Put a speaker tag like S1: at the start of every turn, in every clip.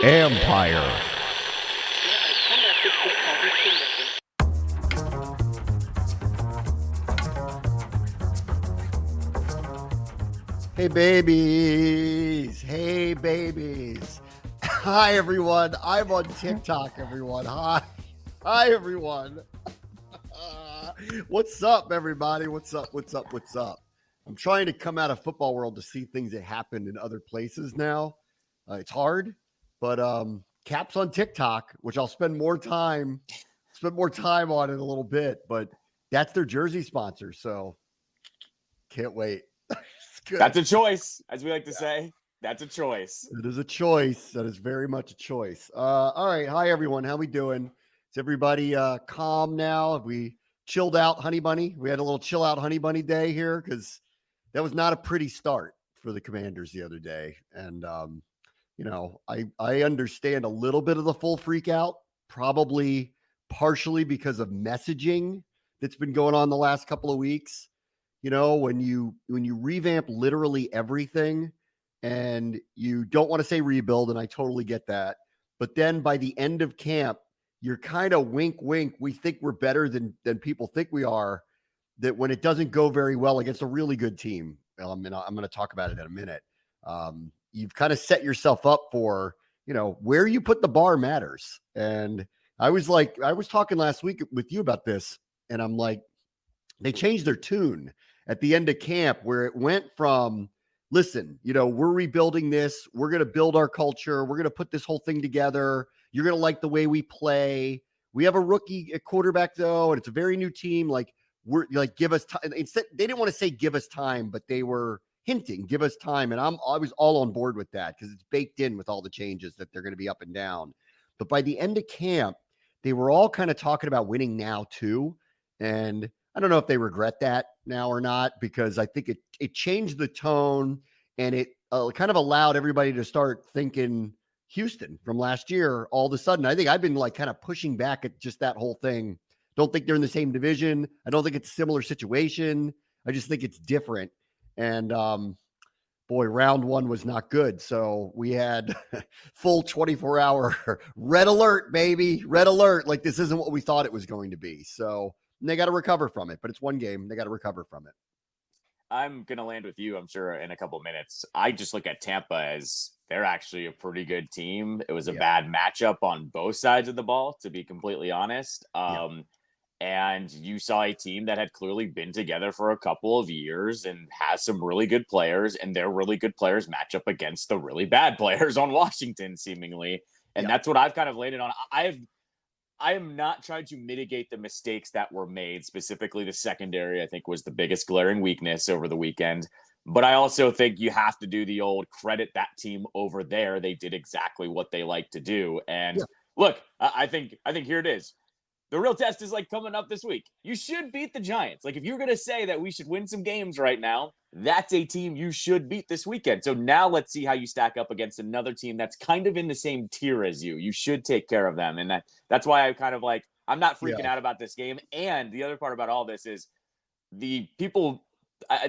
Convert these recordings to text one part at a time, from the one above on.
S1: Ampire. Hey, babies. Hey, babies. Hi, everyone. I'm on TikTok, everyone. Hi, everyone. What's up, everybody? What's up? I'm trying to come out of football world to see things that happen in other places now. It's hard, but Cap's on TikTok, which I'll spend more time on in a little bit, but that's their jersey sponsor, so can't wait.
S2: That's a choice, as we like to say. That's a choice.
S1: It is a choice. That is very much a choice. All right. Hi, everyone. How we doing? Is everybody calm now? Have we chilled out, Honey Bunny? We had a little chill out Honey Bunny day here because that was not a pretty start for the Commanders the other day. And, I understand a little bit of the full freak out, probably partially because of messaging that's been going on the last couple of weeks. You know, when you revamp literally everything and you don't want to say rebuild, and I totally get that. But then by the end of camp, you're kind of wink, wink. We think we're better than people think we are. That when it doesn't go very well against a really good team, and I'm going to talk about it in a minute. You've kind of set yourself up for, where you put the bar matters. And I was talking last week with you about this, and I'm like, they changed their tune at the end of camp where it went from, listen, we're rebuilding this. We're going to build our culture. We're going to put this whole thing together. You're going to like the way we play. We have a rookie quarterback though, and it's a very new team. Like we're like, give us time. Instead, they didn't want to say give us time, but they were hinting, give us time. And I was all on board with that because it's baked in with all the changes that they're going to be up and down. But by the end of camp, they were all kind of talking about winning now too. And I don't know if they regret that now or not, because I think it changed the tone and it kind of allowed everybody to start thinking Houston from last year. All of a sudden, I think I've been like kind of pushing back at just that whole thing. Don't think they're in the same division. I don't think it's a similar situation. I just think it's different. And boy, round one was not good. So we had full 24-hour red alert, baby. Red alert. Like this isn't what we thought it was going to be. So they got to recover from it, but it's one game. They got to recover from it.
S2: I'm going to land with you, I'm sure, in a couple of minutes. I just look at Tampa as they're actually a pretty good team. It was a bad matchup on both sides of the ball, to be completely honest. And you saw a team that had clearly been together for a couple of years and has some really good players, and their really good players match up against the really bad players on Washington, seemingly. And that's what I've kind of landed on. I am not trying to mitigate the mistakes that were made. Specifically, the secondary, I think, was the biggest glaring weakness over the weekend. But I also think you have to do the old credit that team over there. They did exactly what they like to do. And look, I think here it is. The real test is like coming up this week. You should beat the Giants. Like if you're going to say that we should win some games right now, that's a team you should beat this weekend. So now let's see how you stack up against another team that's kind of in the same tier as you. You should take care of them. And that's why I kind of like, I'm not freaking out about this game. And the other part about all this is the people,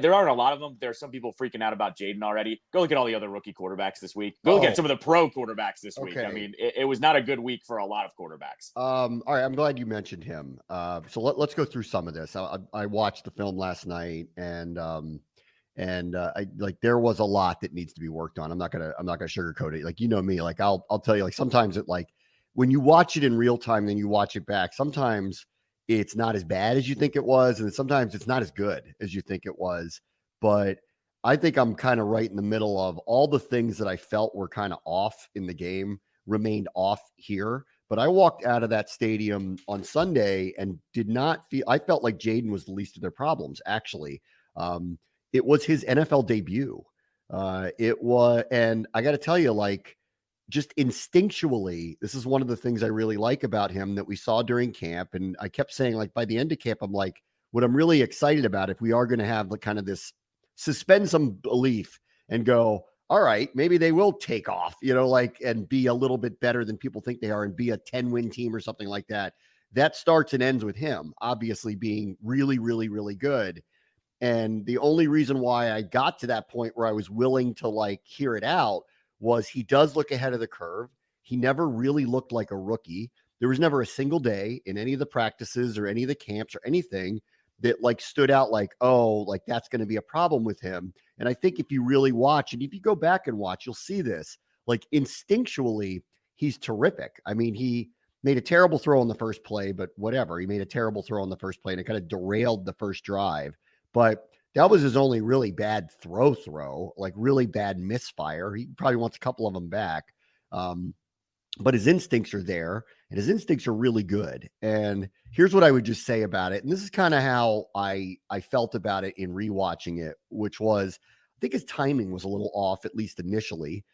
S2: there aren't a lot of them. There are some people freaking out about Jaden already. Go look at all the other rookie quarterbacks this week. Go look at some of the pro quarterbacks this week. I mean, it was not a good week for a lot of quarterbacks.
S1: All right. I'm glad you mentioned him. So let's go through some of this. I watched the film last night and I like there was a lot that needs to be worked on. I'm not gonna sugarcoat it. Like, me, like I'll tell you, like sometimes it like when you watch it in real time, then you watch it back. Sometimes it's not as bad as you think it was. And sometimes it's not as good as you think it was. But I think I'm kind of right in the middle of all the things that I felt were kind of off in the game remained off here. But I walked out of that stadium on Sunday and I felt like Jaden was the least of their problems, actually. It was his NFL debut. And I got to tell you, like, just instinctually, this is one of the things I really like about him that we saw during camp. And I kept saying, like, by the end of camp, I'm like, what I'm really excited about, if we are going to have the kind of this suspend some belief and go, all right, maybe they will take off, and be a little bit better than people think they are and be a 10-win team or something like that. That starts and ends with him, obviously being really, really, really good. And the only reason why I got to that point where I was willing to like hear it out was he does look ahead of the curve. He never really looked like a rookie. There was never a single day in any of the practices or any of the camps or anything that like stood out like, oh, like that's going to be a problem with him. And I think if you really watch and if you go back and watch, you'll see this like instinctually, he's terrific. I mean, he made a terrible throw on the first play, but whatever. He made a terrible throw on the first play and it kind of derailed the first drive. But that was his only really bad throw, like really bad misfire. He probably wants a couple of them back. But his instincts are there and his instincts are really good. And here's what I would just say about it. And this is kind of how I felt about it in rewatching it, which was I think his timing was a little off, at least initially.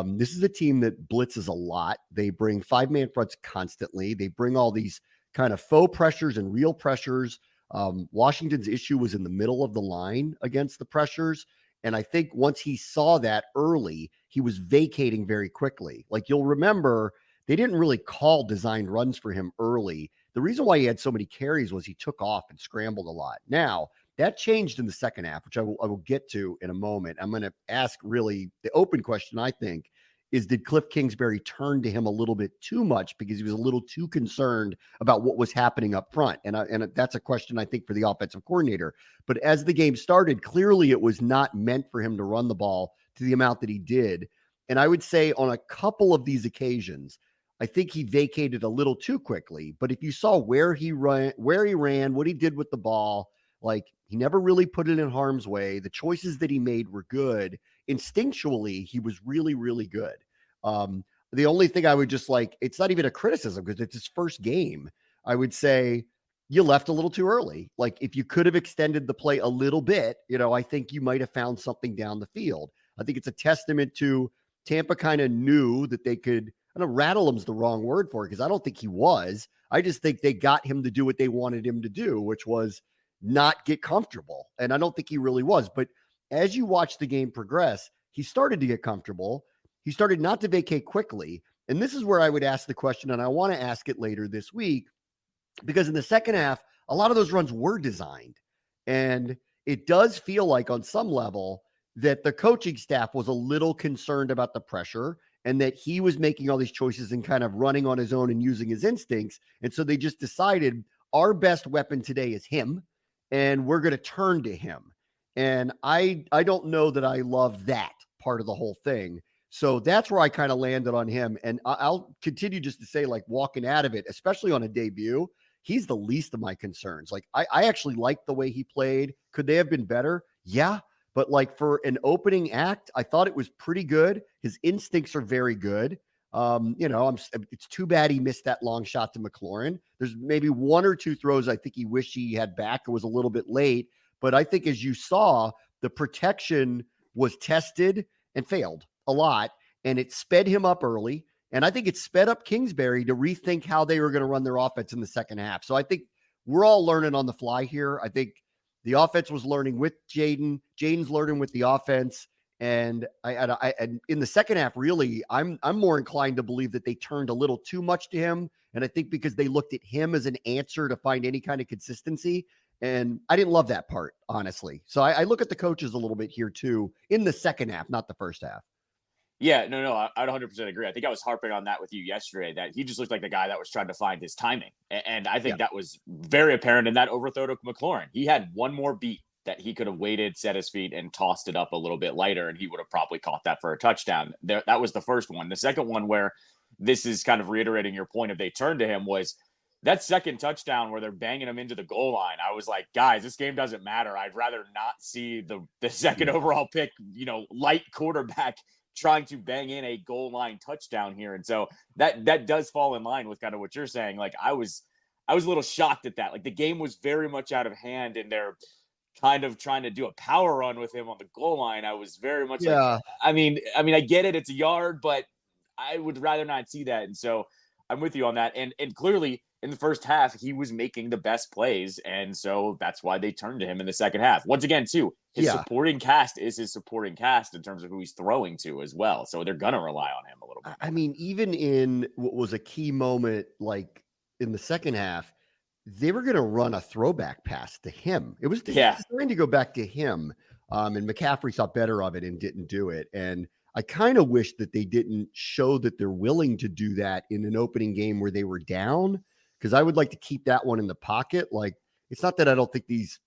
S1: This is a team that blitzes a lot. They bring 5-man fronts constantly. They bring all these kind of faux pressures and real pressures. Washington's issue was in the middle of the line against the pressures. And I think once he saw that early, he was vacating very quickly. Like you'll remember, they didn't really call designed runs for him early. The reason why he had so many carries was he took off and scrambled a lot. Now, that changed in the second half, which I will get to in a moment. I'm going to ask really the open question, I think, is did Cliff Kingsbury turn to him a little bit too much because he was a little too concerned about what was happening up front? And that's a question, I think, for the offensive coordinator. But as the game started, clearly it was not meant for him to run the ball to the amount that he did. And I would say on a couple of these occasions, I think he vacated a little too quickly. But if you saw where he ran, what he did with the ball, like he never really put it in harm's way. The choices that he made were good. Instinctually, he was really, really good. The only thing I would just like, it's not even a criticism because it's his first game. I would say you left a little too early. Like if you could have extended the play a little bit, I think you might have found something down the field. I think it's a testament to Tampa kind of knew that they could, I know rattle him's the wrong word for it because I don't think he was. I just think they got him to do what they wanted him to do, which was not get comfortable. And I don't think he really was. But as you watch the game progress, he started to get comfortable. He started not to vacate quickly. And this is where I would ask the question, and I want to ask it later this week, because in the second half, a lot of those runs were designed. And it does feel like on some level that the coaching staff was a little concerned about the pressure and that he was making all these choices and kind of running on his own and using his instincts. And so they just decided our best weapon today is him, and we're going to turn to him. And I don't know that I love that part of the whole thing. So that's where I kind of landed on him. And I'll continue just to say, like, walking out of it, especially on a debut, he's the least of my concerns. Like, I actually liked the way he played. Could they have been better? Yeah. But like for an opening act, I thought it was pretty good. His instincts are very good. It's too bad he missed that long shot to McLaurin. There's maybe one or two throws I think he wished he had back. It was a little bit late. But I think as you saw, the protection was tested and failed a lot, and it sped him up early. And I think it sped up Kingsbury to rethink how they were going to run their offense in the second half. So I think we're all learning on the fly here. I think the offense was learning with Jaden. Jaden's learning with the offense. And and in the second half, really, I'm more inclined to believe that they turned a little too much to him. And I think because they looked at him as an answer to find any kind of consistency. And I didn't love that part, honestly. So I look at the coaches a little bit here too in the second half, not the first half.
S2: Yeah, no, I'd 100% agree. I think I was harping on that with you yesterday, that he just looked like the guy that was trying to find his timing. And I think that was very apparent in that overthrow to McLaurin. He had one more beat that he could have waited, set his feet, and tossed it up a little bit lighter, and he would have probably caught that for a touchdown. That was the first one. The second one, where this is kind of reiterating your point of they turned to him, was that second touchdown where they're banging him into the goal line. I was like, guys, this game doesn't matter. I'd rather not see the second overall pick, light quarterback trying to bang in a goal line touchdown here. And so that does fall in line with kind of what you're saying. Like I was a little shocked at that. Like the game was very much out of hand and they're kind of trying to do a power run with him on the goal line. I was very much like, I mean, I get it. It's a yard, but I would rather not see that. And so I'm with you on that. And clearly in the first half, he was making the best plays. And so that's why they turned to him in the second half. Once again, too, his supporting cast is his supporting cast in terms of who he's throwing to as well. So they're going to rely on him a little bit.
S1: I mean, even in what was a key moment, like in the second half, they were going to run a throwback pass to him. It was
S2: Yeah.
S1: designed to go back to him. And McCaffrey thought better of it and didn't do it. And I kind of wish that they didn't show that they're willing to do that in an opening game where they were down, because I would like to keep that one in the pocket. Like, it's not that I don't think these,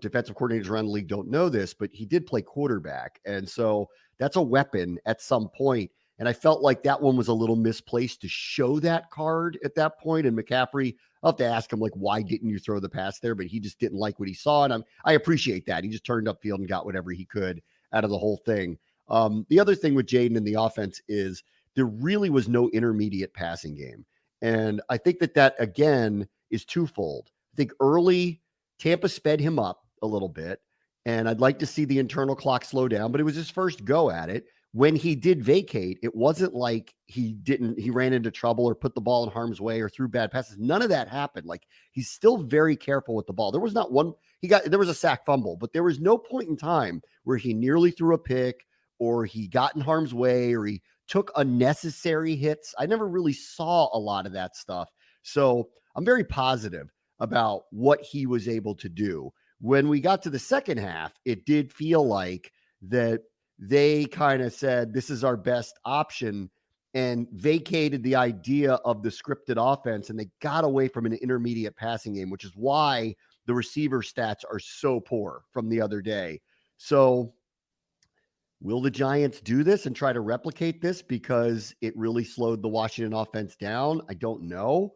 S1: defensive coordinators around the league don't know this, but he did play quarterback. And so that's a weapon at some point. And I felt like that one was a little misplaced to show that card at that point. And McCaffrey, I'll have to ask him, like, why didn't you throw the pass there? But he just didn't like what he saw. And I appreciate that. He just turned upfield and got whatever he could out of the whole thing. The other thing with Jaden in the offense is there really was no intermediate passing game. And I think that again, is twofold. I think early Tampa sped him up a little bit, and I'd like to see the internal clock slow down, but it was his first go at it. When he did vacate, it wasn't like he ran into trouble or put the ball in harm's way or threw bad passes. None of that happened. Like, he's still very careful with the ball. There was not one, there was a sack fumble, but there was no point in time where he nearly threw a pick or he got in harm's way or he took unnecessary hits. I never really saw a lot of that stuff. So I'm very positive about what he was able to do. When we got to the second half, it did feel like that they kind of said, this is our best option, and vacated the idea of the scripted offense. And they got away from an intermediate passing game, which is why the receiver stats are so poor from the other day. So will the Giants do this and try to replicate this because it really slowed the Washington offense down? I don't know.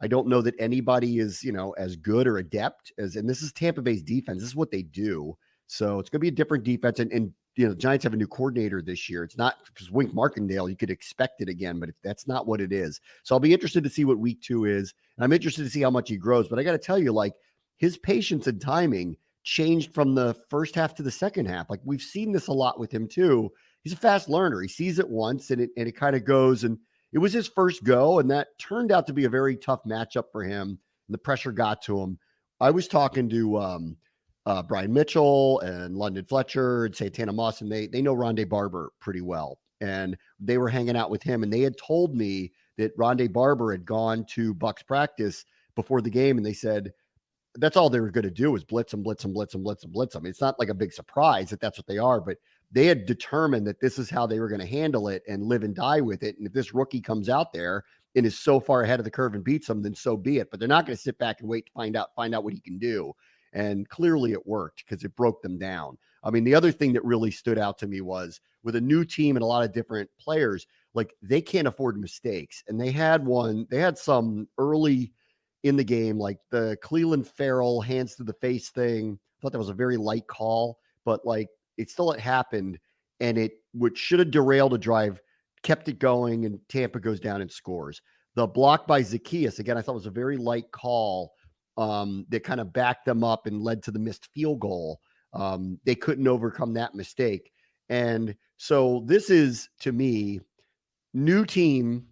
S1: I don't know that anybody is, as good or adept and this is Tampa Bay's defense. This is what they do. So it's going to be a different defense. And the Giants have a new coordinator this year. It's not because Wink Martindale, you could expect it again, but that's not what it is. So I'll be interested to see what week 2 is. And I'm interested to see how much he grows. But I got to tell you, like, his patience and timing changed from the first half to the second half. Like, we've seen this a lot with him too. He's a fast learner. He sees it once and it kind of goes. And it was his first go. And that turned out to be a very tough matchup for him. And the pressure got to him. I was talking to Brian Mitchell and London Fletcher and Santana Moss, and they know Rondé Barber pretty well. And they were hanging out with him, and they had told me that Rondé Barber had gone to Bucs practice before the game, and they said that's all they were going to do was blitz them, blitz them, blitz them, blitz them, blitz them. It's not like a big surprise that that's what they are, but they had determined that this is how they were going to handle it and live and die with it. And if this rookie comes out there and is so far ahead of the curve and beats them, then so be it. But they're not going to sit back and wait to find out what he can do. And clearly it worked because it broke them down. I mean, the other thing that really stood out to me was with a new team and a lot of different players, like, they can't afford mistakes. And they had some early in the game, like the Cleveland Farrell hands to the face thing. I thought that was a very light call, but like, it happened, and which should have derailed a drive, kept it going, and Tampa goes down and scores. The block by Zacchaeus, again, I thought was a very light call that kind of backed them up and led to the missed field goal. They couldn't overcome that mistake. And so this is, to me, new team,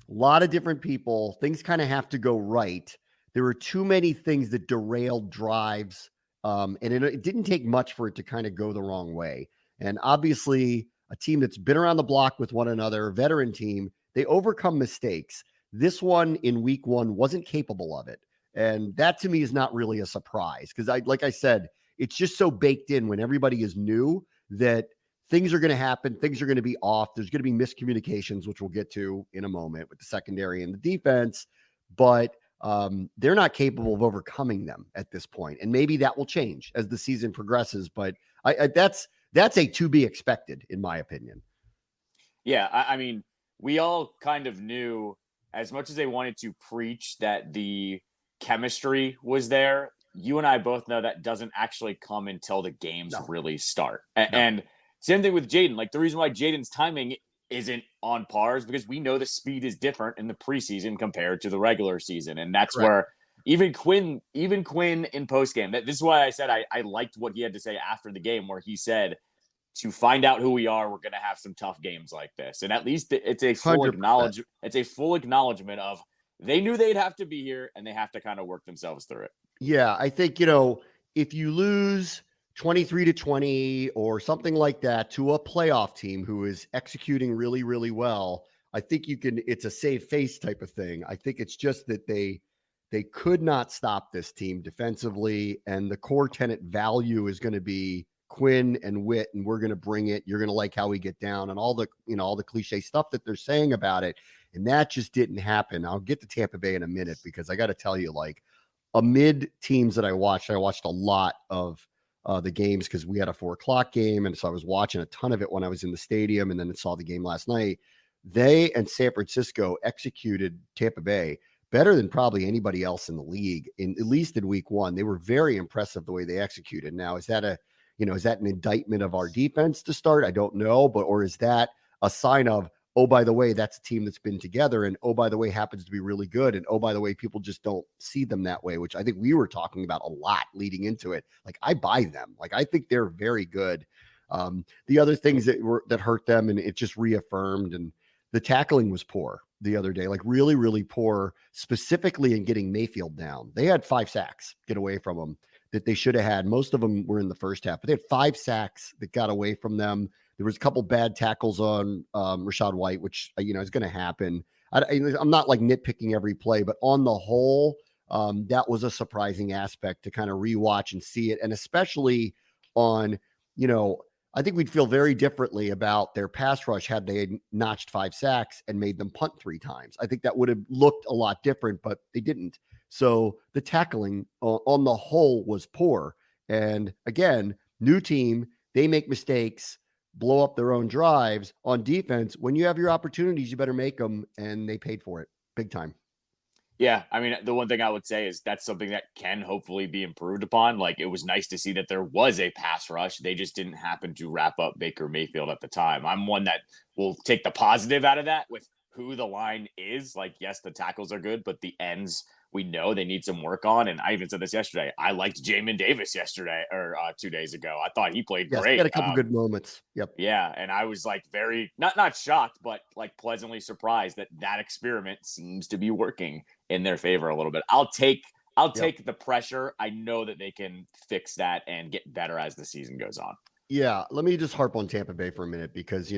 S1: a lot of different people. Things kind of have to go right. There were too many things that derailed drives. And it didn't take much for it to kind of go the wrong way. And obviously, a team that's been around the block with one another, a veteran team, they overcome mistakes. This one in week 1 wasn't capable of it. And that, to me, is not really a surprise because, like I said, it's just so baked in when everybody is new that things are going to happen. Things are going to be off. There's going to be miscommunications, which we'll get to in a moment with the secondary and the defense. But they're not capable of overcoming them at this point. And maybe that will change as the season progresses. But that's a to be expected, in my opinion.
S2: Yeah, I mean, we all kind of knew, as much as they wanted to preach that the chemistry was there, you and I both know that doesn't actually come until the games really start. And same thing with Jaden. Like, the reason why Jaden's timing isn't on par is because we know the speed is different in the preseason compared to the regular season. And that's where even Quinn in postgame, this is why I said I liked what he had to say after the game, where he said, to find out who we are, we're going to have some tough games like this. And at least it's a full acknowledgement. It's a full acknowledgement of they knew they'd have to be here and they have to kind of work themselves through it.
S1: Yeah, I think, if you lose 23-20 or something like that to a playoff team who is executing really, really well, I think it's a save face type of thing. I think it's just that they They could not stop this team defensively, and the core tenant value is going to be Quinn and Witt, and we're going to bring it. You're going to like how we get down and all the, all the cliche stuff that they're saying about it. And that just didn't happen. I'll get to Tampa Bay in a minute because I got to tell you, like, amid teams that I watched a lot of the games because we had a 4:00 game. And so I was watching a ton of it when I was in the stadium and then saw the game last night. They and San Francisco executed Tampa Bay better than probably anybody else in the league, at least in week one. They were very impressive the way they executed. Now, is that an indictment of our defense to start? I don't know, or is that a sign of, oh, by the way, that's a team that's been together, and oh, by the way, happens to be really good, and oh, by the way, people just don't see them that way, which I think we were talking about a lot leading into it. Like, I buy them. Like, I think they're very good. The other things that hurt them, and it just reaffirmed, and the tackling was poor the other day, like really, really poor, specifically in getting Mayfield down. They had 5 sacks get away from them that they should have had. Most of them were in the first half, but they had 5 sacks that got away from them. There was a couple bad tackles on Rachaad White, which, is going to happen. I'm not like nitpicking every play, but on the whole, that was a surprising aspect to kind of rewatch and see it. And especially on, I think we'd feel very differently about their pass rush had they notched 5 sacks and made them punt 3 times. I think that would have looked a lot different, but they didn't. So the tackling on the whole was poor. And again, new team, they make mistakes, blow up their own drives on defense. When you have your opportunities, you better make them, and they paid for it big time.
S2: Yeah, I mean, the one thing I would say is that's something that can hopefully be improved upon. Like, it was nice to see that there was a pass rush. They just didn't happen to wrap up Baker Mayfield at the time. I'm one that will take the positive out of that with who the line is. Like, yes, the tackles are good, but the ends, we know they need some work on. And I even said this yesterday. I liked Jamin Davis yesterday or 2 days ago. I thought he played great.
S1: He had a couple good moments. Yep.
S2: Yeah, and I was like very not shocked, but like pleasantly surprised that experiment seems to be working in their favor a little bit. I'll take the pressure. I know that they can fix that and get better as the season goes on.
S1: Yeah, let me just harp on Tampa Bay for a minute because,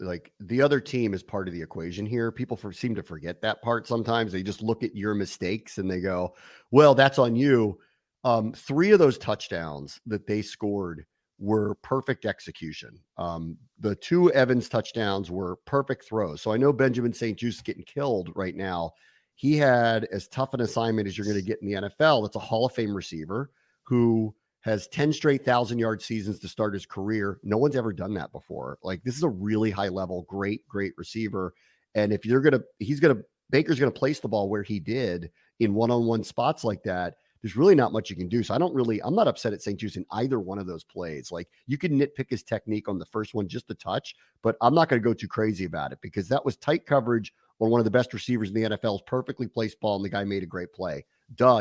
S1: like, the other team is part of the equation here. People seem to forget that part sometimes. They just look at your mistakes and they go, well, that's on you. 3 of those touchdowns that they scored were perfect execution. The 2 Evans touchdowns were perfect throws. So I know Benjamin St-Juste is getting killed right now. He had as tough an assignment as you're going to get in the NFL. That's a Hall of Fame receiver who has 10 straight 1,000-yard seasons to start his career. No one's ever done that before. Like, this is a really high level, great receiver. And if Baker's going to place the ball where he did in one-on-one spots like that, there's really not much you can do. So I'm not upset at St-Juste in either one of those plays. Like, you can nitpick his technique on the first one, just a touch, but I'm not going to go too crazy about it because that was tight coverage on one of the best receivers in the NFL's perfectly placed ball. And the guy made a great play.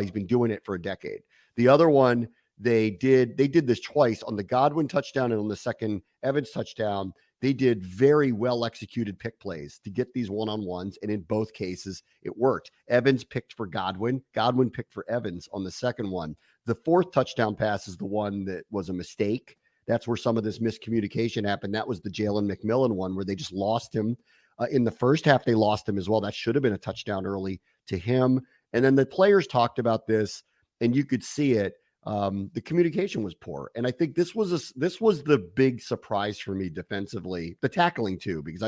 S1: He's been doing it for a decade. The other one, they did this twice on the Godwin touchdown and on the second Evans touchdown. They did very well executed pick plays to get these one-on-ones. And in both cases, it worked. Evans picked for Godwin. Godwin picked for Evans on the second one. The 4th touchdown pass is the one that was a mistake. That's where some of this miscommunication happened. That was the Jalen McMillan one where they just lost him. In the first half, they lost him as well. That should have been a touchdown early to him. And then the players talked about this, and you could see it. The communication was poor. And I think this was the big surprise for me defensively, the tackling too, because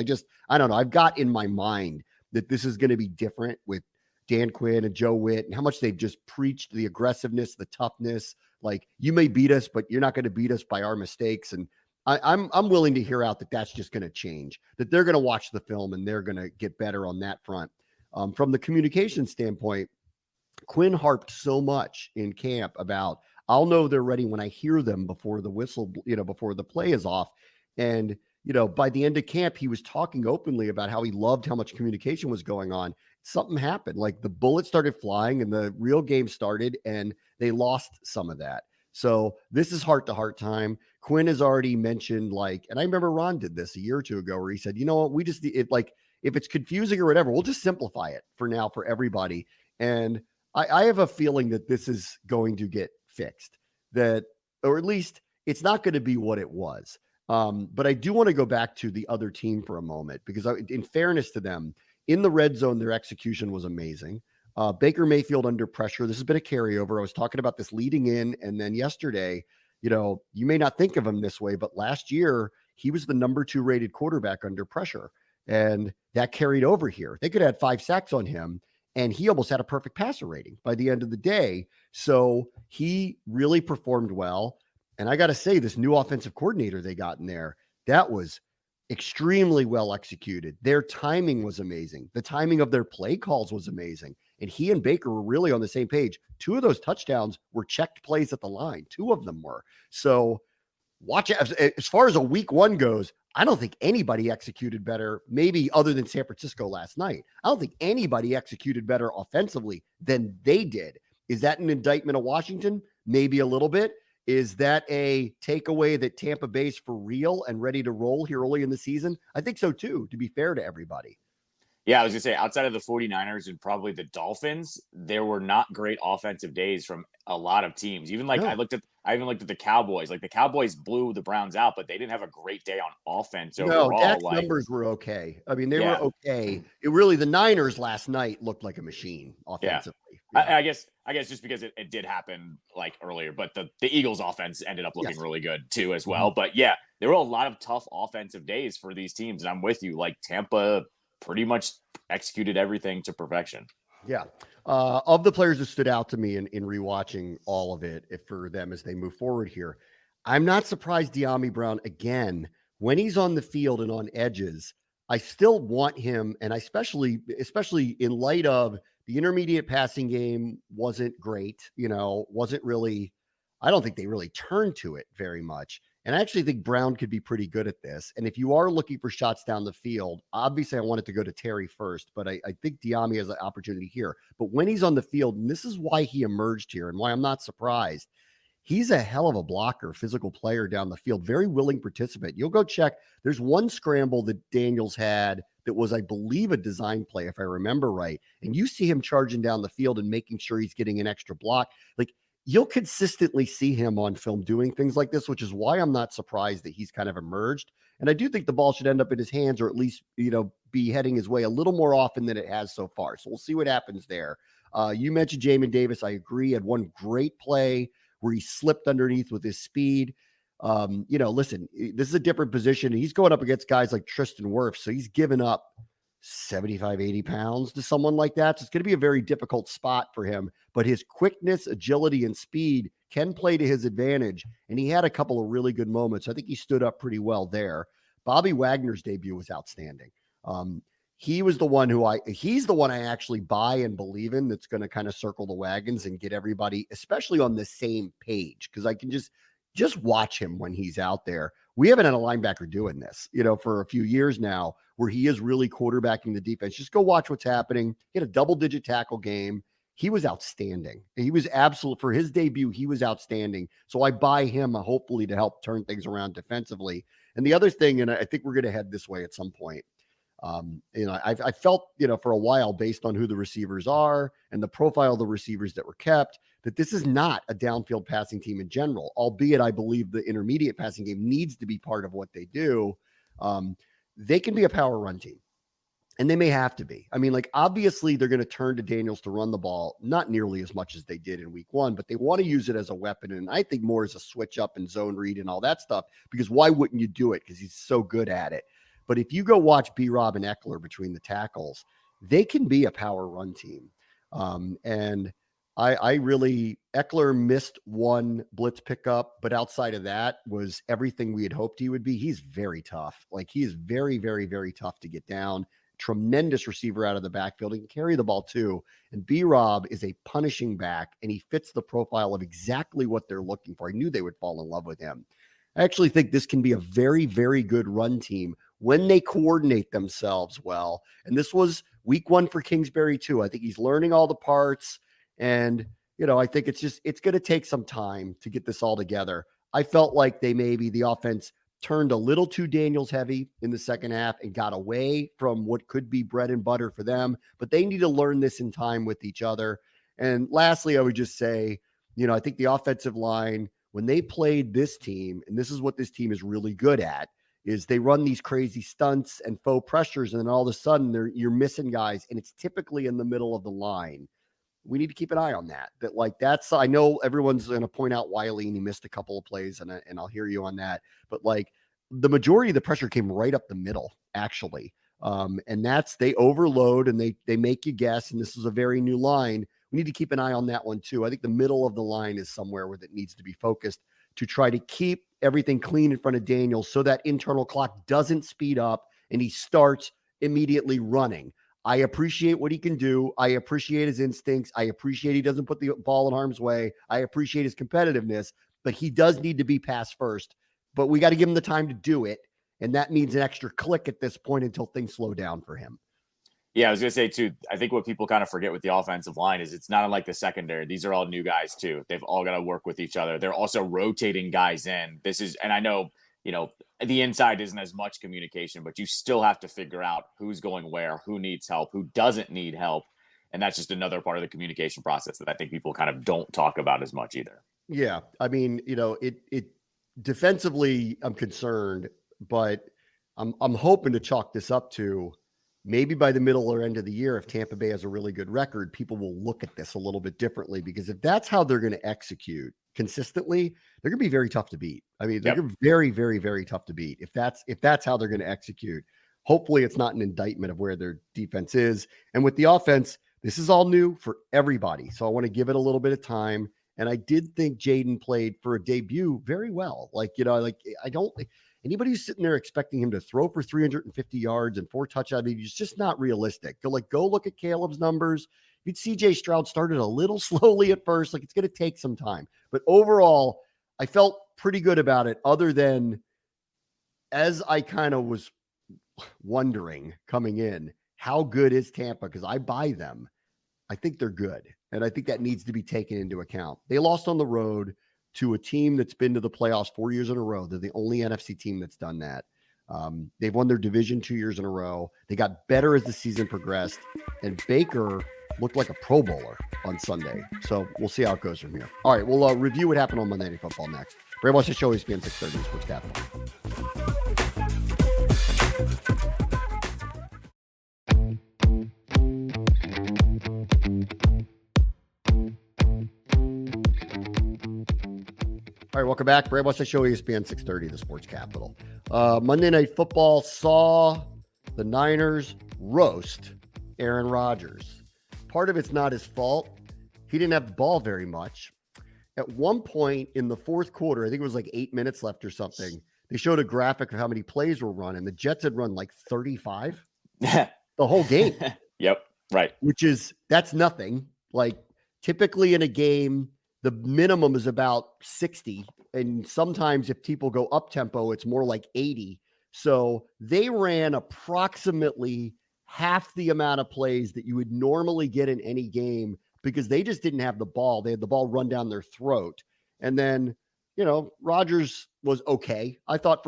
S1: I don't know. I've got in my mind that this is going to be different with Dan Quinn and Joe Witt and how much they've just preached the aggressiveness, the toughness. Like, you may beat us, but you're not going to beat us by our mistakes. And I'm willing to hear out that that's just going to change, that they're going to watch the film and they're going to get better on that front. From the communication standpoint, Quinn harped so much in camp about, I'll know they're ready when I hear them before the whistle, before the play is off. And, by the end of camp, he was talking openly about how he loved how much communication was going on. Something happened. Like, the bullets started flying and the real game started and they lost some of that. So this is heart-to-heart time. Quinn has already mentioned, and I remember Ron did this a year or 2 ago where he said, you know what, we just, if it's confusing or whatever, we'll just simplify it for now for everybody. And I have a feeling that this is going to get fixed, or at least it's not going to be what it was. But I do want to go back to the other team for a moment, because in fairness to them, in the red zone, their execution was amazing. Baker Mayfield under pressure. This has been a carryover. I was talking about this leading in, and then yesterday, you may not think of him this way, but last year he was the number 2 rated quarterback under pressure, and that carried over here. They could have had 5 sacks on him, and he almost had a perfect passer rating by the end of the day. So he really performed well. And I got to say, this new offensive coordinator they got in there, that was extremely well executed. Their timing was amazing. The timing of their play calls was amazing. And he and Baker were really on the same page. 2 of those touchdowns were checked plays at the line. 2 of them were. So watch it. As far as a week 1 goes, I don't think anybody executed better, maybe other than San Francisco last night. I don't think anybody executed better offensively than they did. Is that an indictment of Washington? Maybe a little bit. Is that a takeaway that Tampa Bay's for real and ready to roll here early in the season? I think so too, to be fair to everybody.
S2: Yeah, I was going to say, outside of the 49ers and probably the Dolphins, there were not great offensive days from a lot of teams. Even like I even looked at the Cowboys. Like the Cowboys blew the Browns out, but they didn't have a great day on offense overall.
S1: No, Dak's numbers were okay. I mean, they were okay. The Niners last night looked like a machine offensively.
S2: Yeah. I guess just because it did happen like earlier, but the Eagles offense ended up looking really good too as well. But yeah, there were a lot of tough offensive days for these teams. And I'm with you. Like Tampa pretty much executed everything to perfection.
S1: Yeah. Of the players that stood out to me in rewatching all of it, if for them as they move forward here, I'm not surprised De'Ami Brown, again, when he's on the field and on edges, I still want him. And especially in light of the intermediate passing game wasn't great, wasn't really, I don't think they really turned to it very much. And I actually think Brown could be pretty good at this. And if you are looking for shots down the field, obviously I want it to go to Terry first, but I think De'Ami has an opportunity here. But when he's on the field, and this is why he emerged here and why I'm not surprised, he's a hell of a blocker, physical player down the field, very willing participant. You'll go check. There's one scramble that Daniels had that was, I believe, a design play, if I remember right. And you see him charging down the field and making sure he's getting an extra block. Like, you'll consistently see him on film doing things like this, which is why I'm not surprised that he's kind of emerged. And I do think the ball should end up in his hands, or at least, be heading his way a little more often than it has so far. So we'll see what happens there. You mentioned Jamin Davis. I agree. Had one great play where he slipped underneath with his speed. Listen, this is a different position. He's going up against guys like Tristan Wirfs. So he's given up 75, 80 pounds to someone like that. So it's going to be a very difficult spot for him, but his quickness, agility, and speed can play to his advantage. And he had a couple of really good moments. I think he stood up pretty well there. Bobby Wagner's debut was outstanding. He's the one I actually buy and believe in, that's going to kind of circle the wagons and get everybody, especially on the same page. Cause I can just watch him when he's out there. We haven't had a linebacker doing this, for a few years now, where he is really quarterbacking the defense. Just go watch what's happening. He had a double-digit tackle game. He was outstanding. He was for his debut, he was outstanding. So I buy him hopefully to help turn things around defensively. And the other thing, and I think we're going to head this way at some point, I felt, for a while, based on who the receivers are and the profile of the receivers that were kept, that this is not a downfield passing team in general, albeit I believe the intermediate passing game needs to be part of what they do. They can be a power run team, and they may have to be. I mean, like, obviously they're going to turn to Daniels to run the ball, not nearly as much as they did in week 1, but they want to use it as a weapon. And I think more as a switch up and zone read and all that stuff, because why wouldn't you do it? Because he's so good at it. But if you go watch B-Rob and Eckler between the tackles, they can be a power run team. And Eckler missed one blitz pickup, but outside of that was everything we had hoped he would be. He's very tough. Like, he is very, very, very tough to get down. Tremendous receiver out of the backfield. He can carry the ball too. And B-Rob is a punishing back, and he fits the profile of exactly what they're looking for. I knew they would fall in love with him. I actually think this can be a very, very good run team when they coordinate themselves well. And this was week 1 for Kingsbury too. I think he's learning all the parts. And, I think it's going to take some time to get this all together. I felt like the offense turned a little too Daniels heavy in the second half and got away from what could be bread and butter for them, but they need to learn this in time with each other. And lastly, I would just say, I think the offensive line, when they played this team, and this is what this team is really good at, is they run these crazy stunts and faux pressures, and then all of a sudden you're missing guys, and it's typically in the middle of the line. we need to keep an eye on that. That like that's I know everyone's going to point out Wiley and he missed a couple of plays, and I'll hear you on that. But like the majority of the pressure came right up the middle, actually. And that's they overload and they make you guess. And this is a very new line. We need to keep an eye on that one too. I think the middle of the line is somewhere where it needs to be focused to try to keep everything clean in front of Daniels so that internal clock doesn't speed up and he starts immediately running. I appreciate what he can do. I appreciate his instincts. I appreciate he doesn't put the ball in harm's way. I appreciate his competitiveness, but he does need to be pass first. But we got to give him the time to do it. And that means an extra click at this point until things slow down for him.
S2: Yeah, I was going to say, too, I think what people kind of forget with the offensive line is it's not unlike the secondary. These are all new guys, too. They've all got to work with each other. They're also rotating guys in. And I know, the inside isn't as much communication, but you still have to figure out who's going where, who needs help, who doesn't need help. And that's just another part of the communication process that I think people kind of don't talk about as much either.
S1: Yeah. I mean, it defensively, I'm concerned, but I'm hoping to chalk this up to maybe by the middle or end of the year, if Tampa Bay has a really good record, people will look at this a little bit differently, because if that's how they're going to execute consistently, they're going to be very tough to beat. I mean, they're going to be very, very, very tough to beat. If that's how they're going to execute, hopefully it's not an indictment of where their defense is. And with the offense, this is all new for everybody. So I want to give it a little bit of time. And I did think Jaden played for a debut very well. Anybody who's sitting there expecting him to throw for 350 yards and 4 touchdowns, I mean, it's just not realistic. Go look at Caleb's numbers. You'd CJ Stroud started a little slowly at first. It's going to take some time. But overall, I felt pretty good about it, other than as I kind of was wondering coming in, how good is Tampa? Because I buy them. I think they're good. And I think that needs to be taken into account. They lost on the road to a team that's been to the playoffs 4 years in a row. They're the only NFC team that's done that. They've won their division 2 years in a row. They got better as the season progressed, and Baker looked like a Pro Bowler on Sunday. So we'll see how it goes from here. All right, we'll review what happened on Monday Night Football next. Bram and Callow Show, ESPN 630 Sports Capital. All right, welcome back. Bram and Callow Show, ESPN 630, the Sports Capital. Monday Night Football saw the Niners roast Aaron Rodgers. Part of it's not his fault. He didn't have the ball very much. At one point in the fourth quarter, I think it was like 8 minutes left or something, they showed a graphic of how many plays were run, and the Jets had run like 35 the whole game.
S2: Yep, right.
S1: That's nothing. Like typically in a game, the minimum is about 60. And sometimes if people go up tempo, it's more like 80. So they ran approximately half the amount of plays that you would normally get in any game, because they just didn't have the ball. They had the ball run down their throat. And then, Rodgers was okay. I thought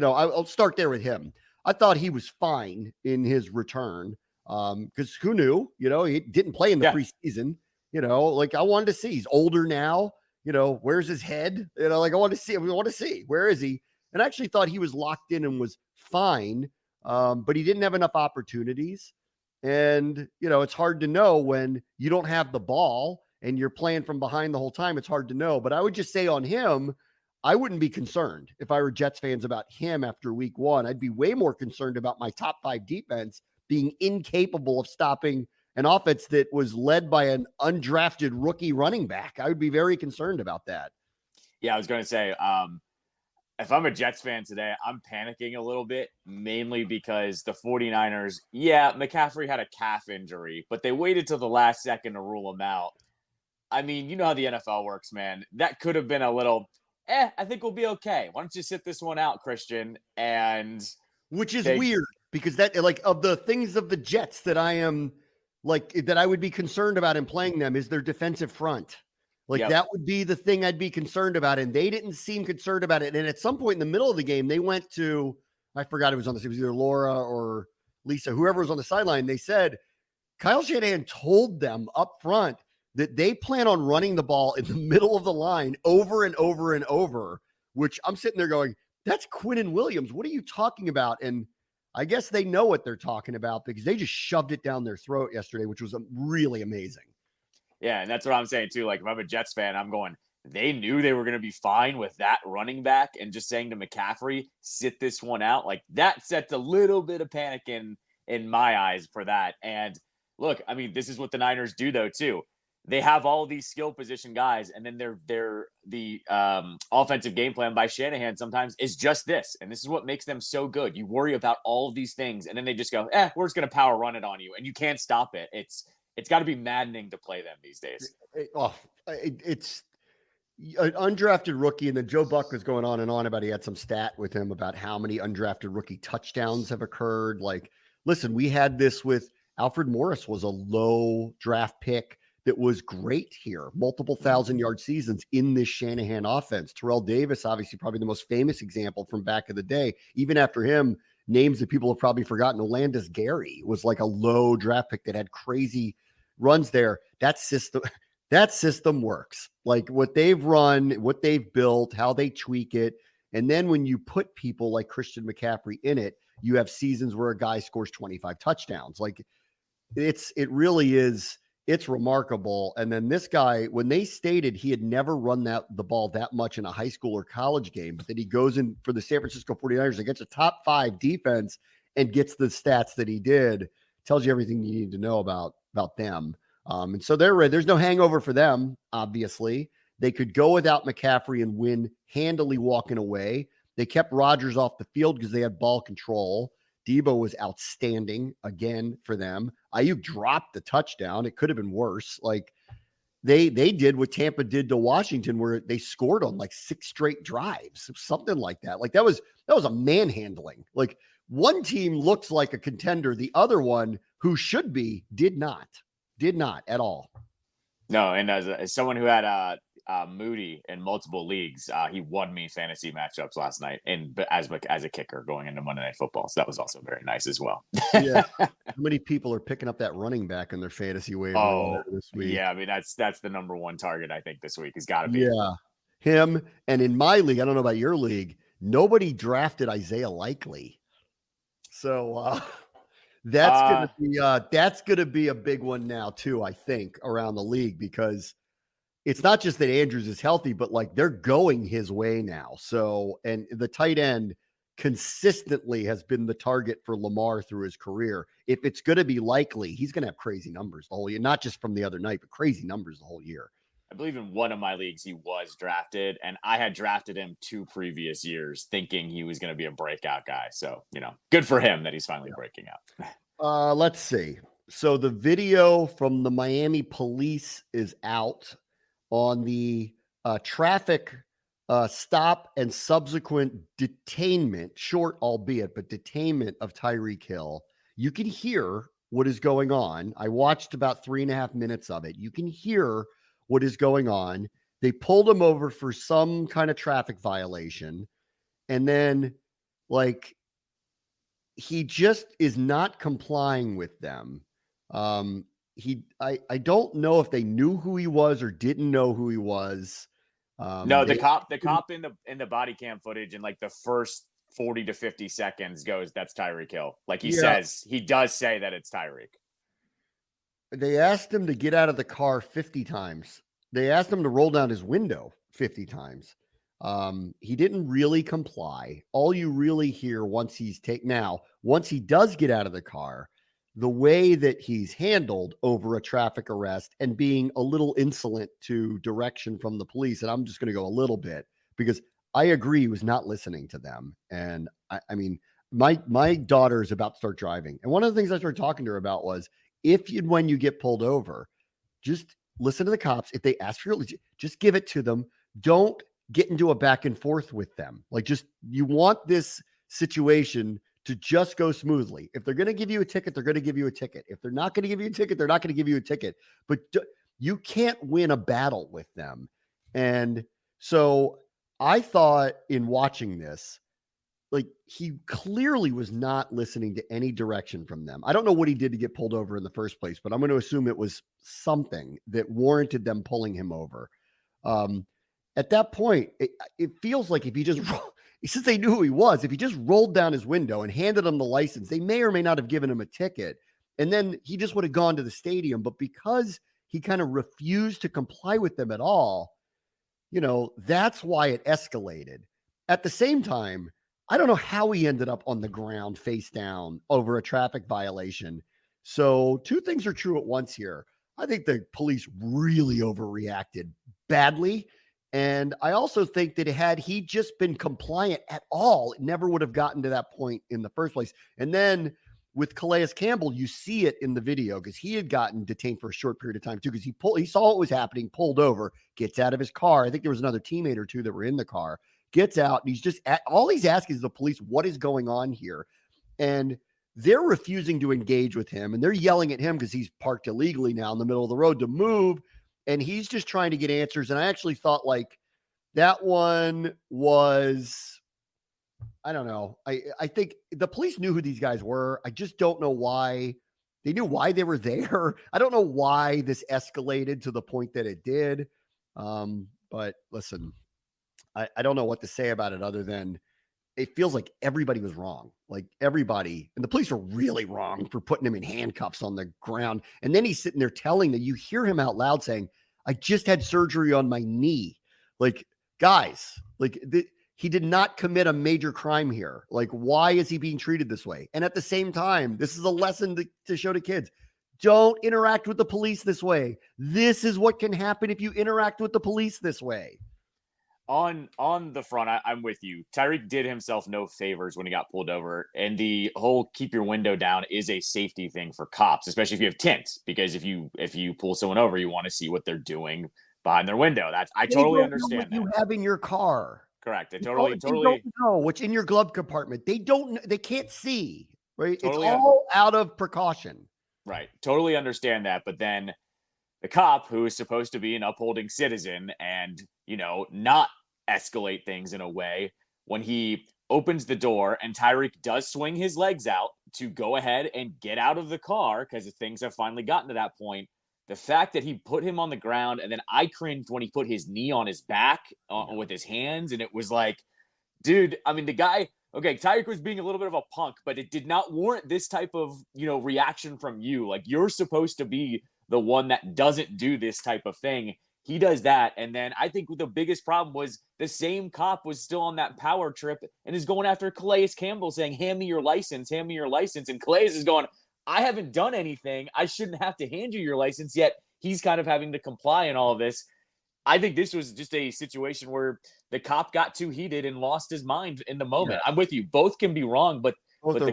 S1: I'll start there with him. I thought he was fine in his return. Because who knew, he didn't play in the preseason. I wanted to see. He's older now. Where's his head? I want to see. We want to see. Where is he? And I actually thought he was locked in and was fine, but he didn't have enough opportunities. And, it's hard to know when you don't have the ball and you're playing from behind the whole time. It's hard to know. But I would just say on him, I wouldn't be concerned if I were Jets fans about him after week one. I'd be way more concerned about my top 5 defense being incapable of stopping an offense that was led by an undrafted rookie running back. I would be very concerned about that.
S2: Yeah, I was going to say, if I'm a Jets fan today, I'm panicking a little bit, mainly because the 49ers, McCaffrey had a calf injury, but they waited till the last second to rule him out. I mean, you know how the NFL works, man. That could have been a little, I think we'll be okay. Why don't you sit this one out, Christian? And
S1: which is weird, because that, of the things of the Jets that I am that I would be concerned about in playing them, is their defensive front. That would be the thing I'd be concerned about. And they didn't seem concerned about it. And at some point in the middle of the game, they went to, I forgot it was either Laura or Lisa, whoever was on the sideline. They said, Kyle Shanahan told them up front that they plan on running the ball in the middle of the line over and over and over, which I'm sitting there going, that's Quinnen Williams. What are you talking about? And I guess they know what they're talking about, because they just shoved it down their throat yesterday, which was really amazing.
S2: Yeah, and that's what I'm saying too. Like, if I'm a Jets fan, I'm going, they knew they were going to be fine with that running back, and just saying to McCaffrey, sit this one out. Like, that sets a little bit of panic in my eyes for that. And look, I mean, this is what the Niners do though too. They have all these skill position guys, and then the offensive game plan by Shanahan sometimes is just this, and this is what makes them so good. You worry about all of these things, and then they just go, we're just going to power run it on you, and you can't stop it. It's got to be maddening to play them these days.
S1: It's an undrafted rookie, and then Joe Buck was going on and on about, he had some stat with him about how many undrafted rookie touchdowns have occurred. Like, listen, we had this with Alfred Morris, was a low draft pick that was great here, multiple 1,000-yard seasons in this Shanahan offense. Terrell Davis, obviously probably the most famous example from back in the day. Even after him, names that people have probably forgotten, Olandis Gary was like a low draft pick that had crazy runs there. That system works. Like, what they've run, what they've built, how they tweak it. And then when you put people like Christian McCaffrey in it, you have seasons where a guy scores 25 touchdowns. Like, it really is. It's remarkable. And then this guy, when they stated he had never run the ball that much in a high school or college game, but then he goes in for the San Francisco 49ers against a top 5 defense and gets the stats that he did, tells you everything you need to know about them. And so there's no hangover for them, obviously. They could go without McCaffrey and win handily walking away. They kept Rodgers off the field because they had ball control. Debo was outstanding again for them. Ayuk dropped the touchdown. It could have been worse. Like, they did what Tampa did to Washington, where they scored on like 6 straight drives, something like that. Like, that was a manhandling. Like, one team looks like a contender. The other one, who should be, did not at all.
S2: No, and as someone who had Moody in multiple leagues, he won me fantasy matchups last night, and as a kicker going into Monday Night Football. So that was also very nice as well.
S1: Yeah, how many people are picking up that running back in their fantasy waiver this week?
S2: Yeah, I mean, that's the number one target I think this week has got to be.
S1: Yeah, him. And in my league, I don't know about your league, nobody drafted Isaiah Likely, so that's gonna be a big one now too, I think, around the league, because it's not just that Andrews is healthy, but like, they're going his way now. So, and the tight end consistently has been the target for Lamar through his career. If it's going to be Likely, he's going to have crazy numbers the whole year, not just from the other night, but crazy numbers the whole year.
S2: I believe in one of my leagues he was drafted, and I had drafted him 2 previous years thinking he was going to be a breakout guy. So, good for him that he's finally breaking out.
S1: Let's see. So the video from the Miami police is out on the traffic stop and subsequent detainment, short albeit, but detainment of Tyreek Hill. You can hear what is going on. I watched about 3.5 minutes of it. You can hear what is going on. They pulled him over for some kind of traffic violation. And then, like, he just is not complying with them. I don't know if they knew who he was or didn't know who he was.
S2: No, the cop in the body cam footage in like the first 40 to 50 seconds goes, that's Tyreek Hill. Like, he does say that it's Tyreek.
S1: They asked him to get out of the car 50 times. They asked him to roll down his window 50 times. He didn't really comply. All you really hear once he does get out of the car, the way that he's handled over a traffic arrest and being a little insolent to direction from the police. And I'm just going to go a little bit, because I agree he was not listening to them. And I mean, my daughter is about to start driving. And one of the things I started talking to her about was, when you get pulled over, just listen to the cops. If they ask for your, just give it to them. Don't get into a back and forth with them. Like, you want this situation to just go smoothly. If they're going to give you a ticket, they're going to give you a ticket. If they're not going to give you a ticket, they're not going to give you a ticket. But you can't win a battle with them. And so I thought, in watching this, like, he clearly was not listening to any direction from them. I don't know what he did to get pulled over in the first place, but I'm going to assume it was something that warranted them pulling him over. At that point, it feels like if he just, since they knew who he was, if he just rolled down his window and handed him the license, they may or may not have given him a ticket. And then he just would have gone to the stadium. But because he kind of refused to comply with them at all. That's why it escalated. At the same time, I don't know how he ended up on the ground face down over a traffic violation. So two things are true at once here. I think the police really overreacted badly. And I also think that had he just been compliant at all, it never would have gotten to that point in the first place. And then with Calais Campbell, you see it in the video because he had gotten detained for a short period of time too, because he saw what was happening, pulled over, gets out of his car. I think there was another teammate or two that were in the car, gets out, and all he's asking is the police, what is going on here? And they're refusing to engage with him, and they're yelling at him because he's parked illegally now in the middle of the road to move, and he's just trying to get answers. And I actually thought like that one was, I don't know. I think the police knew who these guys were. I just don't know why. They knew why they were there. I don't know why this escalated to the point that it did. But listen, I don't know what to say about it other than it feels like everybody was wrong. Like everybody, and the police were really wrong for putting him in handcuffs on the ground. And then he's sitting there telling that you hear him out loud saying, I just had surgery on my knee. Like, guys, like he did not commit a major crime here. Like, why is he being treated this way? And at the same time, this is a lesson to show to kids. Don't interact with the police this way. This is what can happen if you interact with the police this way.
S2: On the front, I'm with you. Tyreek did himself no favors when he got pulled over, and the whole keep your window down is a safety thing for cops, especially if you have tint, because if you pull someone over, you want to see what they're doing behind their window. I totally understand
S1: what you have in your car.
S2: Correct.
S1: They don't know what's in your glove compartment. They can't see, right? Totally, it's all out of precaution.
S2: Right. Totally understand that. But then the cop, who is supposed to be an upholding citizen and, not escalate things in a way, when he opens the door and Tyreek does swing his legs out to go ahead and get out of the car because things have finally gotten to that point, the fact that he put him on the ground, and then I cringed when he put his knee on his back with his hands, and it was like, dude, I mean, the guy, okay, Tyreek was being a little bit of a punk, but it did not warrant this type of, reaction from you. Like, you're supposed to be the one that doesn't do this type of thing. He does that. And then I think the biggest problem was the same cop was still on that power trip and is going after Calais Campbell saying, hand me your license, hand me your license. And Calais is going, I haven't done anything. I shouldn't have to hand you your license, yet he's kind of having to comply in all of this. I think this was just a situation where the cop got too heated and lost his mind in the moment. Yeah. I'm with you. Both can be wrong, but the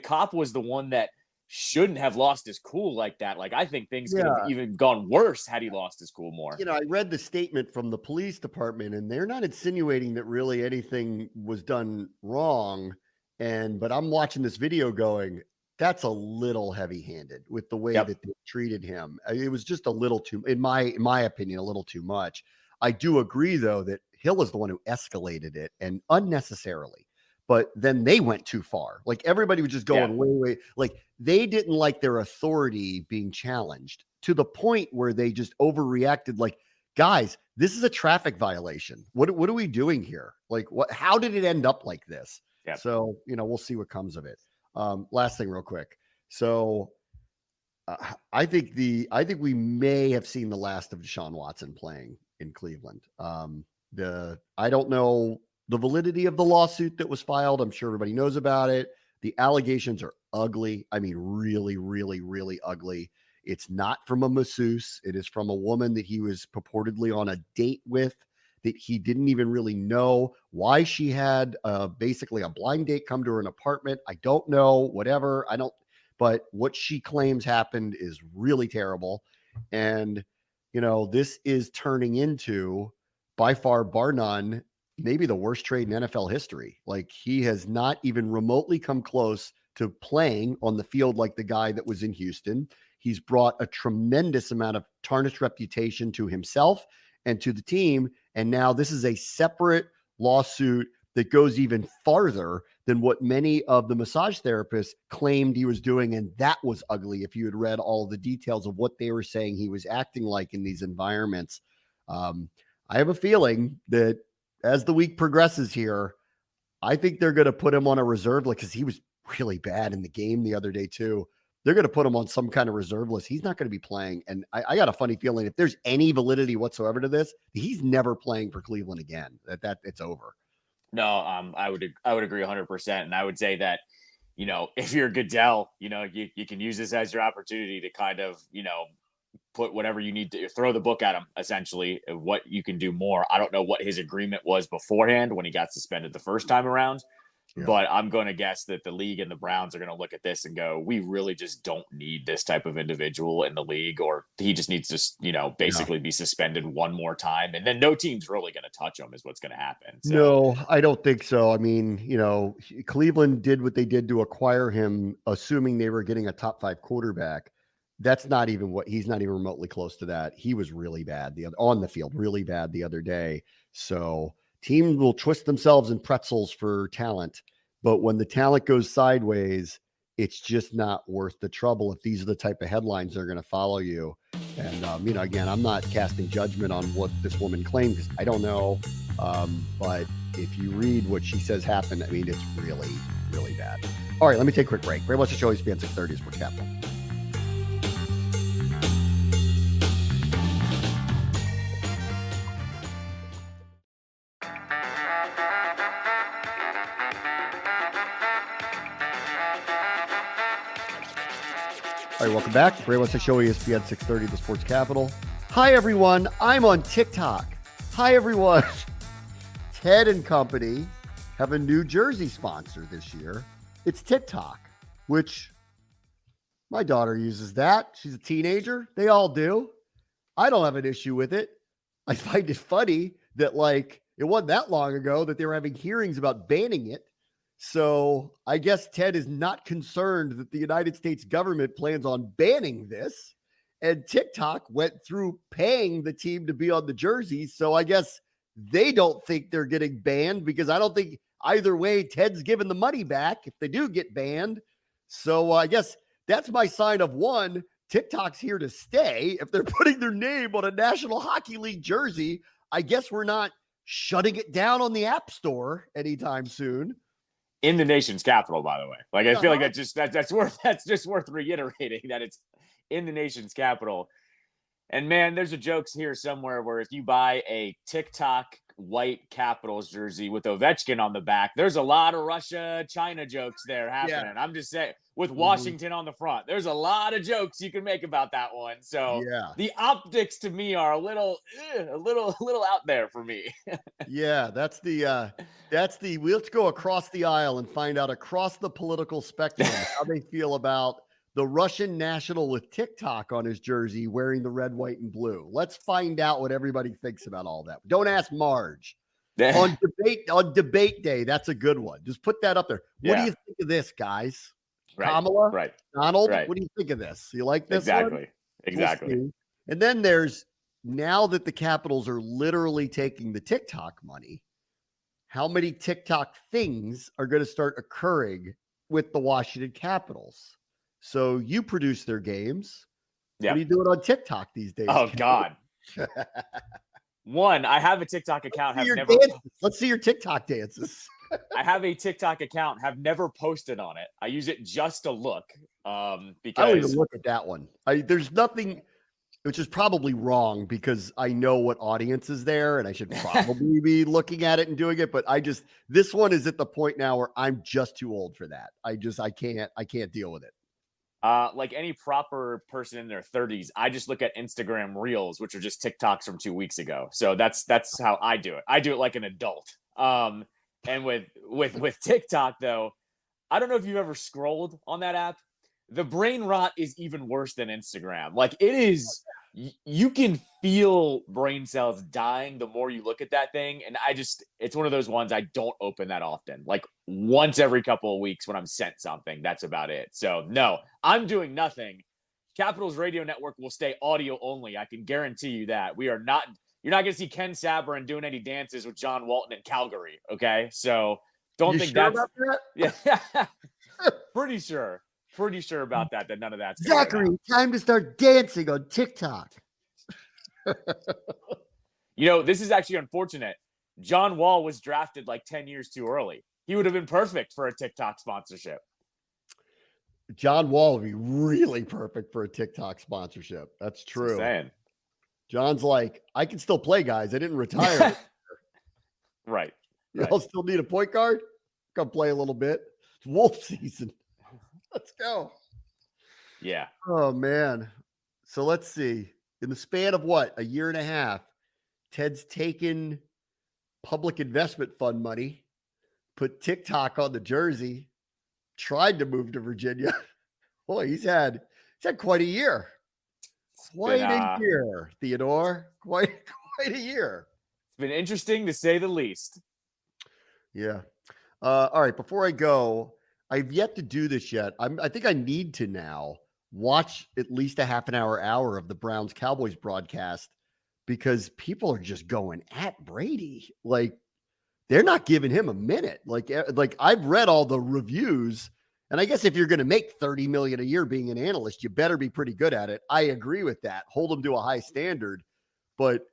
S2: cop was the one that shouldn't have lost his cool like that. Like, I think things could have even gone worse had he lost his cool more.
S1: I read the statement from the police department, and they're not insinuating that really anything was done wrong. But I'm watching this video going, that's a little heavy-handed with the way that they treated him. It was just a little too, in my opinion, a little too much. I do agree, though, that Hill is the one who escalated it, and unnecessarily. But then they went too far. Like, everybody was just going way, like, they didn't like their authority being challenged to the point where they just overreacted. Like, guys, this is a traffic violation. What are we doing here? Like, how did it end up like this? Yeah. So, we'll see what comes of it. Last thing real quick. So I think we may have seen the last of Deshaun Watson playing in Cleveland. I don't know the validity of the lawsuit that was filed. I'm sure everybody knows about it. The allegations are ugly. I mean, really, really, really ugly. It's not from a masseuse. It is from a woman that he was purportedly on a date with, that he didn't even really know why she had basically a blind date come to her apartment. I don't know, whatever. But what she claims happened is really terrible. And, this is turning into, by far, bar none, maybe the worst trade in NFL history. Like, he has not even remotely come close to playing on the field like the guy that was in Houston. He's brought a tremendous amount of tarnished reputation to himself and to the team. And now this is a separate lawsuit that goes even farther than what many of the massage therapists claimed he was doing. And that was ugly. If you had read all the details of what they were saying he was acting like in these environments. I have a feeling that as the week progresses here, I think they're going to put him on a reserve, like, because he was really bad in the game the other day too. they're going to put him on some kind of reserve list. He's not going to be playing. And I got a funny feeling if there's any validity whatsoever to this, he's never playing for Cleveland again. That it's over.
S2: No, I would agree 100%. And I would say that, if you're Goodell, you can use this as your opportunity to kind of, put whatever you need to throw the book at him, essentially, of what you can do more. I don't know what his agreement was beforehand when he got suspended the first time around. Yeah. But I'm going to guess that the league and the Browns are going to look at this and go, we really just don't need this type of individual in the league, or he just needs to, basically be suspended one more time. And then no team's really going to touch him is what's going to happen. So.
S1: No, I don't think so. I mean, Cleveland did what they did to acquire him, assuming they were getting a top 5 quarterback. That's not even he's not even remotely close to that. He was really bad on the field, really bad the other day. So teams will twist themselves in pretzels for talent, but when the talent goes sideways, it's just not worth the trouble if these are the type of headlines that are going to follow you. And, again, I'm not casting judgment on what this woman claimed because I don't know. But if you read what she says happened, I mean, it's really, really bad. All right, let me take a quick break. Very much the show is ESPN 630 Sports Capital. All right, welcome back. Bray West Show, ESPN 630, the Sports Capital. Hi, everyone. I'm on TikTok. Hi, everyone. Ted and Company have a new jersey sponsor this year. It's TikTok, which my daughter uses that. She's a teenager. They all do. I don't have an issue with it. I find it funny that, it wasn't that long ago that they were having hearings about banning it. So I guess Ted is not concerned that the United States government plans on banning this. And TikTok went through paying the team to be on the jerseys. So I guess they don't think they're getting banned because I don't think either way Ted's giving the money back if they do get banned. So I guess that's my sign of one, TikTok's here to stay. If they're putting their name on a National Hockey League jersey, I guess we're not shutting it down on the App Store anytime soon.
S2: In the nation's capital, by the way. I feel like that's just worth reiterating that it's in the nation's capital. And man, there's a joke here somewhere where if you buy a TikTok white Capitals jersey with Ovechkin on the back, there's a lot of Russia, China jokes there happening. Yeah. I'm just saying, with Washington on the front, there's a lot of jokes you can make about that one. So the optics to me are a little out there for me.
S1: Yeah, let's go across the aisle and find out across the political spectrum how they feel about the Russian national with TikTok on his jersey wearing the red, white, and blue. Let's find out what everybody thinks about all that. Don't ask Marge. on debate day, that's a good one. Just put that up there. What do you think of this, guys?
S2: Right.
S1: Kamala?
S2: Right.
S1: Donald?
S2: Right.
S1: What do you think of this? You like this
S2: Exactly.
S1: one?
S2: Exactly.
S1: And then there's, now that the Capitals are literally taking the TikTok money, how many TikTok things are going to start occurring with the Washington Capitals? So you produce their games.
S2: Yeah.
S1: What are you doing on TikTok these days?
S2: Oh, God. One, I have a TikTok account.
S1: Let's see your TikTok dances.
S2: I have a TikTok account, have never posted on it. I use it just to look. Because
S1: I don't even look at that one. There's nothing, which is probably wrong because I know what audience is there and I should probably be looking at it and doing it. But this one is at the point now where I'm just too old for that. I can't deal with it.
S2: Like any proper person in their 30s, I just look at Instagram Reels, which are just TikToks from 2 weeks ago. So that's how I do it. I do it like an adult. And with TikTok though, I don't know if you've ever scrolled on that app. The brain rot is even worse than Instagram. Like it is, you can feel brain cells dying the more you look at that thing. And it's one of those ones I don't open that often. Like once every couple of weeks when I'm sent something, that's about it. So no, I'm doing nothing. Capitals Radio Network will stay audio only. I can guarantee you that. You're not going to see Ken Sabourin doing any dances with John Walton in Calgary. Okay. So don't think that's
S1: about that?
S2: Yeah. Pretty sure about that none of that's
S1: Zachary, time to start dancing on TikTok.
S2: This is actually unfortunate. John Wall was drafted like 10 years too early. He would have been perfect for a TikTok sponsorship.
S1: John Wall would be really perfect for a TikTok sponsorship. That's true. John's like, I can still play, guys. I didn't retire.
S2: Right.
S1: I'll still need a point guard. Come play a little bit. It's Wolf season. Let's go.
S2: Yeah.
S1: Oh, man. So let's see. In the span of what? A year and a half, Ted's taken public investment fund money, put TikTok on the jersey, tried to move to Virginia. Boy, he's had quite a year. Quite a year, Theodore. Quite a year.
S2: It's been interesting to say the least.
S1: Yeah. All right. Before I go, I've yet to do this yet. I think I need to now watch at least a half an hour of the Browns Cowboys broadcast, because people are just going at Brady. Like, they're not giving him a minute. Like I've read all the reviews, and I guess if you're going to make $30 million a year being an analyst, you better be pretty good at it. I agree with that. Hold them to a high standard. But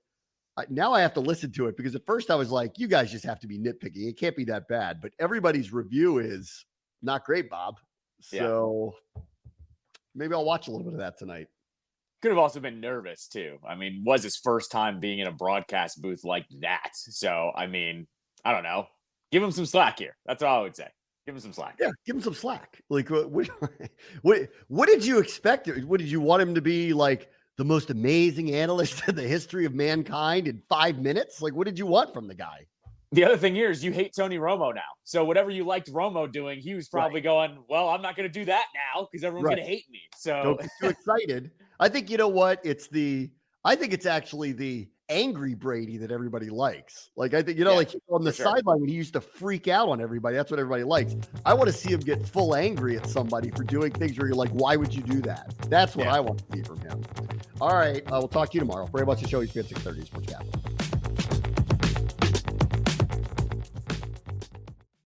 S1: now I have to listen to it, because at first I was like, you guys just have to be nitpicky. It can't be that bad. But everybody's review is not great, Bob. So maybe I'll watch a little bit of that tonight.
S2: Could have also been nervous too. I mean, was his first time being in a broadcast booth like that. So, I mean, I don't know. Give him some slack here. That's all I would say. Give him some slack.
S1: Yeah, give him some slack. Like, what did you expect? What did you want him to be, like the most amazing analyst in the history of mankind in 5 minutes? Like, what did you want from the guy?
S2: The other thing here is you hate Tony Romo now. So whatever you liked Romo doing, he was probably going, well, I'm not going to do that now because everyone's going to hate me. So
S1: don't get too excited. I think, you know what? I think it's actually the angry Brady that everybody likes. Like, I think, like on the sideline when he used to freak out on everybody, that's what everybody likes. I want to see him get full angry at somebody for doing things where you're like, why would you do that? That's what I want to see from him. All right. We'll talk to you tomorrow. Very much the show. He's 6:30 Sports Capital.